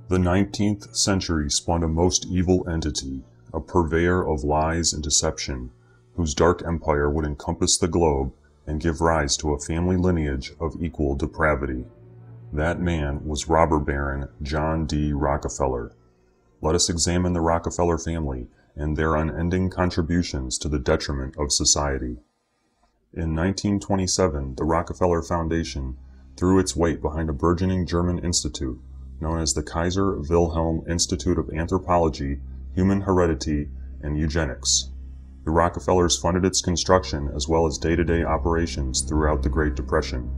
The 19th century spawned a most evil entity, a purveyor of lies and deception, whose dark empire would encompass the globe and give rise to a family lineage of equal depravity. That man was robber baron John D. Rockefeller. Let us examine the Rockefeller family and their unending contributions to the detriment of society. In 1927, the Rockefeller Foundation threw its weight behind a burgeoning German institute known as the Kaiser Wilhelm Institute of Anthropology, Human Heredity, and Eugenics. The Rockefellers funded its construction as well as day-to-day operations throughout the Great Depression.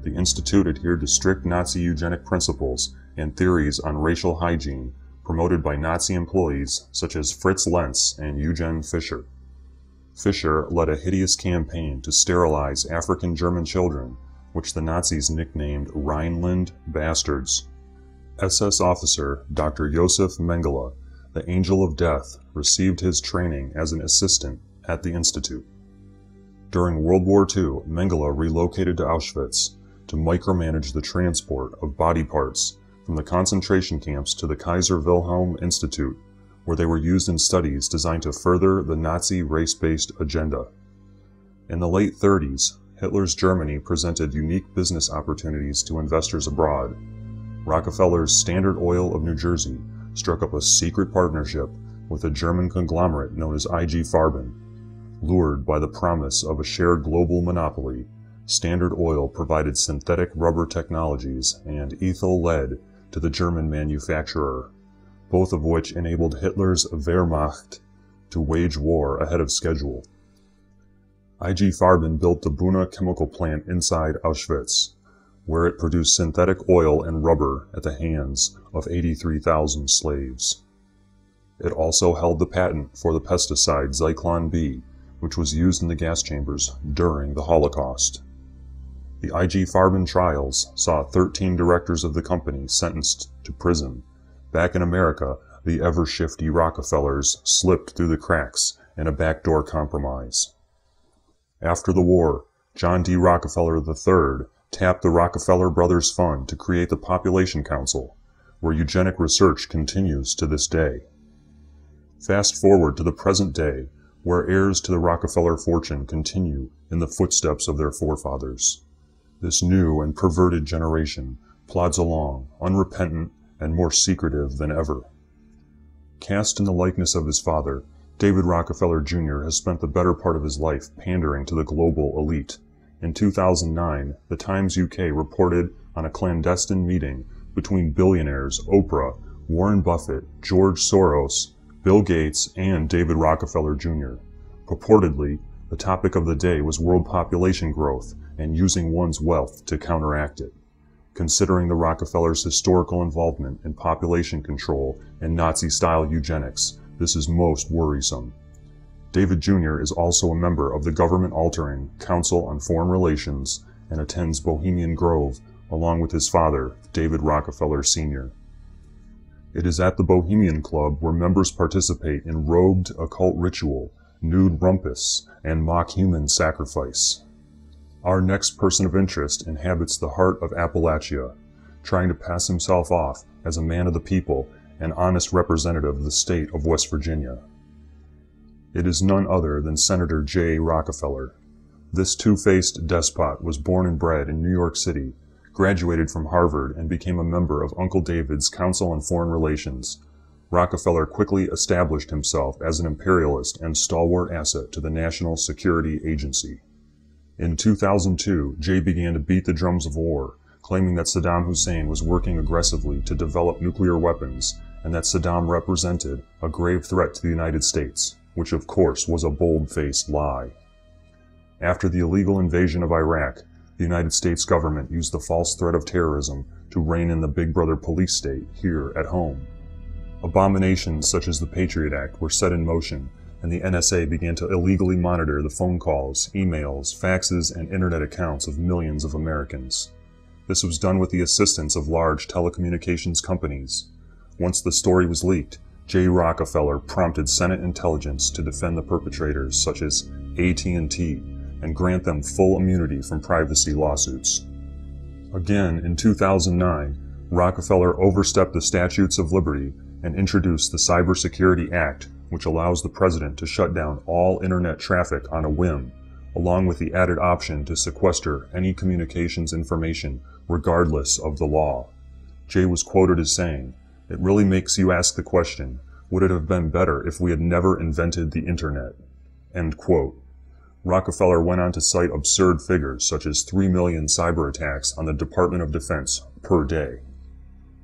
The institute adhered to strict Nazi eugenic principles and theories on racial hygiene promoted by Nazi employees such as Fritz Lenz and Eugen Fischer. Fischer led a hideous campaign to sterilize African German children, which the Nazis nicknamed Rhineland bastards. SS officer Dr. Josef Mengele, the Angel of Death, received his training as an assistant at the institute. During World War II, Mengele relocated to Auschwitz to micromanage the transport of body parts from the concentration camps to the Kaiser Wilhelm Institute, where they were used in studies designed to further the Nazi race-based agenda. In the late 30s, Hitler's Germany presented unique business opportunities to investors abroad. Rockefeller's Standard Oil of New Jersey struck up a secret partnership with a German conglomerate known as IG Farben. Lured by the promise of a shared global monopoly, Standard Oil provided synthetic rubber technologies and ethyl lead to the German manufacturer, both of which enabled Hitler's Wehrmacht to wage war ahead of schedule. IG Farben built the Buna chemical plant inside Auschwitz, where it produced synthetic oil and rubber at the hands of 83,000 slaves. It also held the patent for the pesticide Zyklon B, which was used in the gas chambers during the Holocaust. The IG Farben trials saw 13 directors of the company sentenced to prison. Back in America, the ever-shifty Rockefellers slipped through the cracks in a backdoor compromise. After the war, John D. Rockefeller III tapped the Rockefeller Brothers Fund to create the Population Council, where eugenic research continues to this day. Fast forward to the present day, where heirs to the Rockefeller fortune continue in the footsteps of their forefathers. This new and perverted generation plods along, unrepentant and more secretive than ever. Cast in the likeness of his father, David Rockefeller Jr. has spent the better part of his life pandering to the global elite. In 2009, the Times UK reported on a clandestine meeting between billionaires Oprah, Warren Buffett, George Soros, Bill Gates, and David Rockefeller Jr. Purportedly, the topic of the day was world population growth and using one's wealth to counteract it. Considering the Rockefellers' historical involvement in population control and Nazi-style eugenics, this is most worrisome. David Jr. is also a member of the government-altering Council on Foreign Relations and attends Bohemian Grove along with his father, David Rockefeller Sr. It is at the Bohemian Club where members participate in robed occult ritual, nude rumpus, and mock human sacrifice. Our next person of interest inhabits the heart of Appalachia, trying to pass himself off as a man of the people and honest representative of the state of West Virginia. It is none other than Senator J. Rockefeller. This two-faced despot was born and bred in New York City, graduated from Harvard, and became a member of Uncle David's Council on Foreign Relations. Rockefeller quickly established himself as an imperialist and stalwart asset to the National Security Agency. In 2002, Jay began to beat the drums of war, claiming that Saddam Hussein was working aggressively to develop nuclear weapons and that Saddam represented a grave threat to the United States, which of course was a bold-faced lie. After the illegal invasion of Iraq, the United States government used the false threat of terrorism to rein in the Big Brother police state here at home. Abominations such as the Patriot Act were set in motion, and the NSA began to illegally monitor the phone calls, emails, faxes, and internet accounts of millions of Americans. This was done with the assistance of large telecommunications companies. Once the story was leaked, J. Rockefeller prompted Senate intelligence to defend the perpetrators such as AT&T and grant them full immunity from privacy lawsuits. Again, in 2009, Rockefeller overstepped the Statutes of Liberty and introduced the Cybersecurity Act, which allows the president to shut down all internet traffic on a whim, along with the added option to sequester any communications information regardless of the law. Jay was quoted as saying, "It really makes you ask the question, would it have been better if we had never invented the internet?" End quote. Rockefeller went on to cite absurd figures such as 3 million cyber attacks on the Department of Defense per day.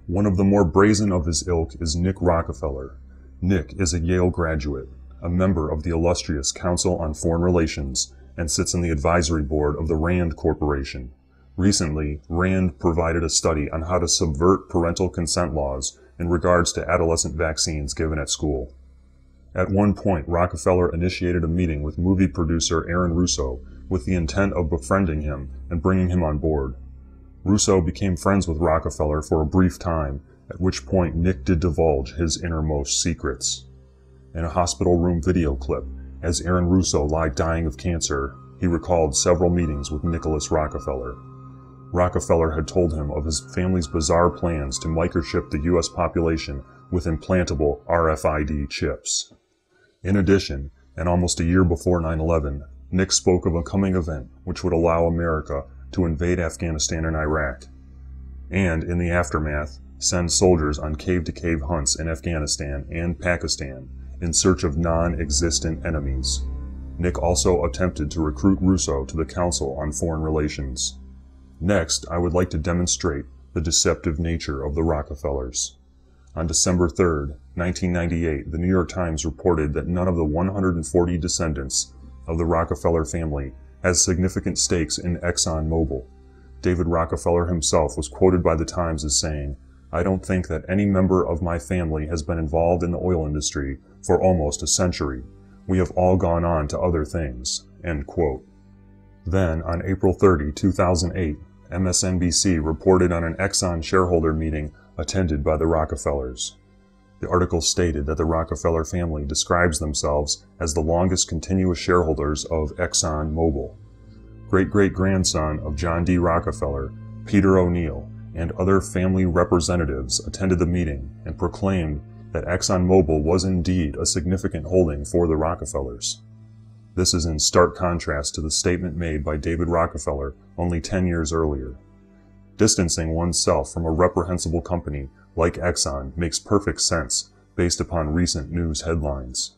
One of the more brazen of his ilk is Nick Rockefeller. Nick is a Yale graduate, a member of the illustrious Council on Foreign Relations, and sits on the advisory board of the RAND Corporation. Recently, RAND provided a study on how to subvert parental consent laws in regards to adolescent vaccines given at school. At one point, Rockefeller initiated a meeting with movie producer Aaron Russo with the intent of befriending him and bringing him on board. Russo became friends with Rockefeller for a brief time, at which point Nick did divulge his innermost secrets. In a hospital room video clip, as Aaron Russo lay dying of cancer, he recalled several meetings with Nicholas Rockefeller. Rockefeller had told him of his family's bizarre plans to microchip the U.S. population with implantable RFID chips. In addition, and almost a year before 9/11, Nick spoke of a coming event which would allow America to invade Afghanistan and Iraq, and in the aftermath, send soldiers on cave-to-cave hunts in Afghanistan and Pakistan in search of non-existent enemies. Nick also attempted to recruit Russo to the Council on Foreign Relations. Next, I would like to demonstrate the deceptive nature of the Rockefellers. On December 3, 1998, the New York Times reported that none of the 140 descendants of the Rockefeller family has significant stakes in ExxonMobil. David Rockefeller himself was quoted by the Times as saying, "I don't think that any member of my family has been involved in the oil industry for almost a century. We have all gone on to other things." End quote. Then, on April 30, 2008, MSNBC reported on an Exxon shareholder meeting attended by the Rockefellers. The article stated that the Rockefeller family describes themselves as the longest continuous shareholders of ExxonMobil. Great-great-grandson of John D. Rockefeller, Peter O'Neill, and other family representatives attended the meeting and proclaimed that ExxonMobil was indeed a significant holding for the Rockefellers. This is in stark contrast to the statement made by David Rockefeller only 10 years earlier. Distancing oneself from a reprehensible company like Exxon makes perfect sense based upon recent news headlines.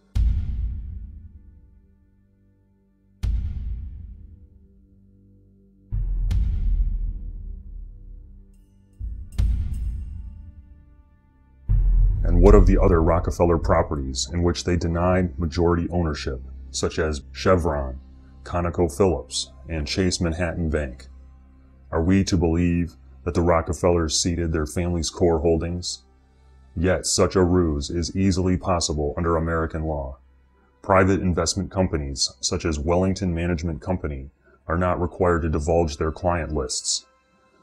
And what of the other Rockefeller properties in which they denied majority ownership, such as Chevron, ConocoPhillips, and Chase Manhattan Bank? Are we to believe that the Rockefellers ceded their family's core holdings? Yet such a ruse is easily possible under American law. Private investment companies, such as Wellington Management Company, are not required to divulge their client lists.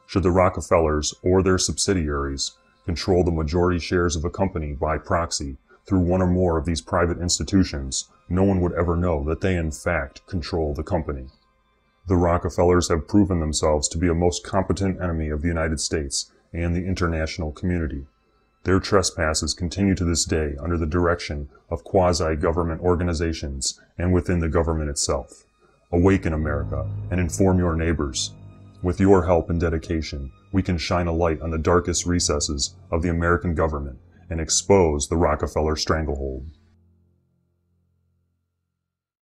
Should the Rockefellers or their subsidiaries control the majority shares of a company by proxy through one or more of these private institutions, no one would ever know that they in fact control the company. The Rockefellers have proven themselves to be a most competent enemy of the United States and the international community. Their trespasses continue to this day under the direction of quasi-government organizations and within the government itself. Awaken, America, and inform your neighbors. With your help and dedication, we can shine a light on the darkest recesses of the American government and expose the Rockefeller stranglehold.